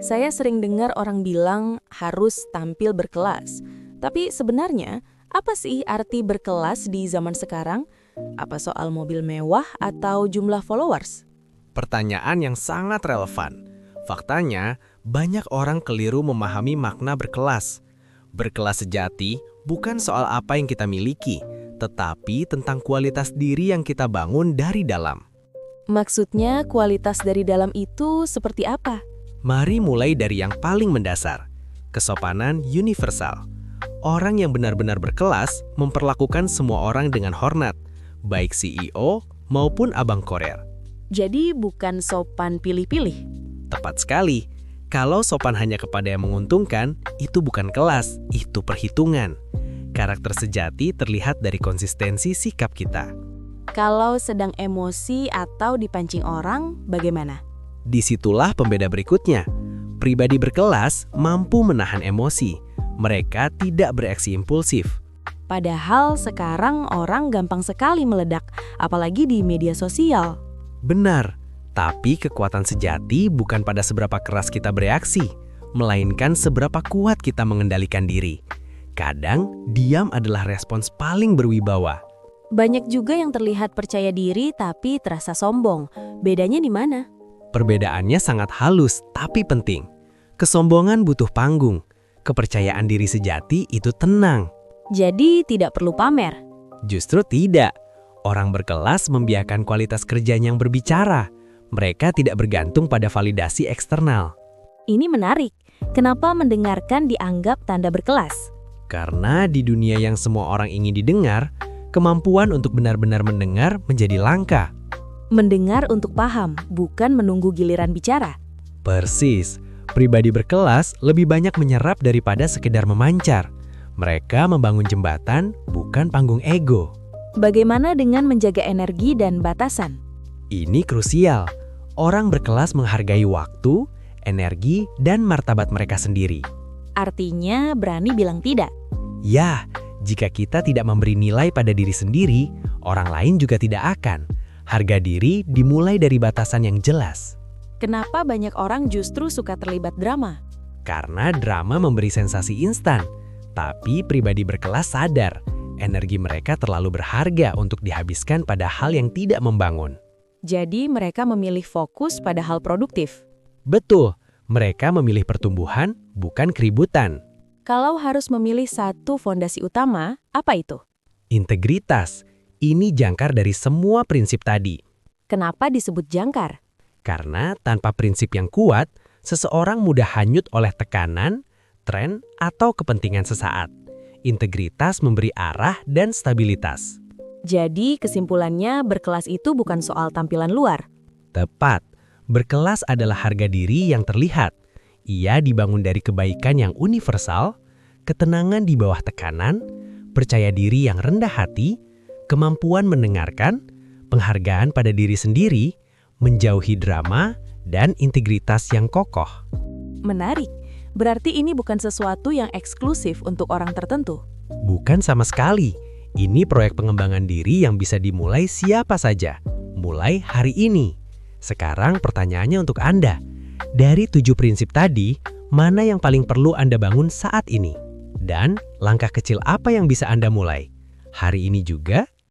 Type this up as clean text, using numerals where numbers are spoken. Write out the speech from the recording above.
Saya sering dengar orang bilang harus tampil berkelas. Tapi sebenarnya, apa sih arti berkelas di zaman sekarang? Apa soal mobil mewah atau jumlah followers? Pertanyaan yang sangat relevan. Faktanya, banyak orang keliru memahami makna berkelas. Berkelas sejati bukan soal apa yang kita miliki, tetapi tentang kualitas diri yang kita bangun dari dalam. Maksudnya kualitas dari dalam itu seperti apa? Mari mulai dari yang paling mendasar, kesopanan universal. Orang yang benar-benar berkelas memperlakukan semua orang dengan hormat, baik CEO maupun abang korer. Jadi bukan sopan pilih-pilih. Tepat sekali. Kalau sopan hanya kepada yang menguntungkan, itu bukan kelas, itu perhitungan. Karakter sejati terlihat dari konsistensi sikap kita. Kalau sedang emosi atau dipancing orang, bagaimana? Disitulah pembeda berikutnya. Pribadi berkelas mampu menahan emosi. Mereka tidak bereaksi impulsif. Padahal sekarang orang gampang sekali meledak, apalagi di media sosial. Benar, tapi kekuatan sejati bukan pada seberapa keras kita bereaksi, melainkan seberapa kuat kita mengendalikan diri. Kadang, diam adalah respons paling berwibawa. Banyak juga yang terlihat percaya diri tapi terasa sombong. Bedanya di mana? Perbedaannya sangat halus, tapi penting. Kesombongan butuh panggung. Kepercayaan diri sejati itu tenang. Jadi tidak perlu pamer. Justru tidak. Orang berkelas membiarkan kualitas kerjanya yang berbicara. Mereka tidak bergantung pada validasi eksternal. Ini menarik. Kenapa mendengarkan dianggap tanda berkelas? Karena di dunia yang semua orang ingin didengar, kemampuan untuk benar-benar mendengar menjadi langka. Mendengar untuk paham, bukan menunggu giliran bicara. Persis. Pribadi berkelas lebih banyak menyerap daripada sekedar memancar. Mereka membangun jembatan, bukan panggung ego. Bagaimana dengan menjaga energi dan batasan? Ini krusial. Orang berkelas menghargai waktu, energi, dan martabat mereka sendiri. Artinya berani bilang tidak. Ya, jika kita tidak memberi nilai pada diri sendiri, orang lain juga tidak akan. Harga diri dimulai dari batasan yang jelas. Kenapa banyak orang justru suka terlibat drama? Karena drama memberi sensasi instan. Tapi pribadi berkelas sadar, energi mereka terlalu berharga untuk dihabiskan pada hal yang tidak membangun. Jadi mereka memilih fokus pada hal produktif. Betul, mereka memilih pertumbuhan, bukan keributan. Kalau harus memilih satu fondasi utama, apa itu? Integritas, ini jangkar dari semua prinsip tadi. Kenapa disebut jangkar? Karena tanpa prinsip yang kuat, seseorang mudah hanyut oleh tekanan, tren, atau kepentingan sesaat. Integritas memberi arah dan stabilitas. Jadi kesimpulannya berkelas itu bukan soal tampilan luar. Tepat, berkelas adalah harga diri yang terlihat. Ia dibangun dari kebaikan yang universal, ketenangan di bawah tekanan, percaya diri yang rendah hati, kemampuan mendengarkan, penghargaan pada diri sendiri, menjauhi drama, dan integritas yang kokoh. Menarik. Berarti ini bukan sesuatu yang eksklusif untuk orang tertentu. Bukan sama sekali. Ini proyek pengembangan diri yang bisa dimulai siapa saja. Mulai hari ini. Sekarang pertanyaannya untuk Anda. Dari 7 prinsip tadi, mana yang paling perlu Anda bangun saat ini? Dan langkah kecil apa yang bisa Anda mulai? Hari ini juga?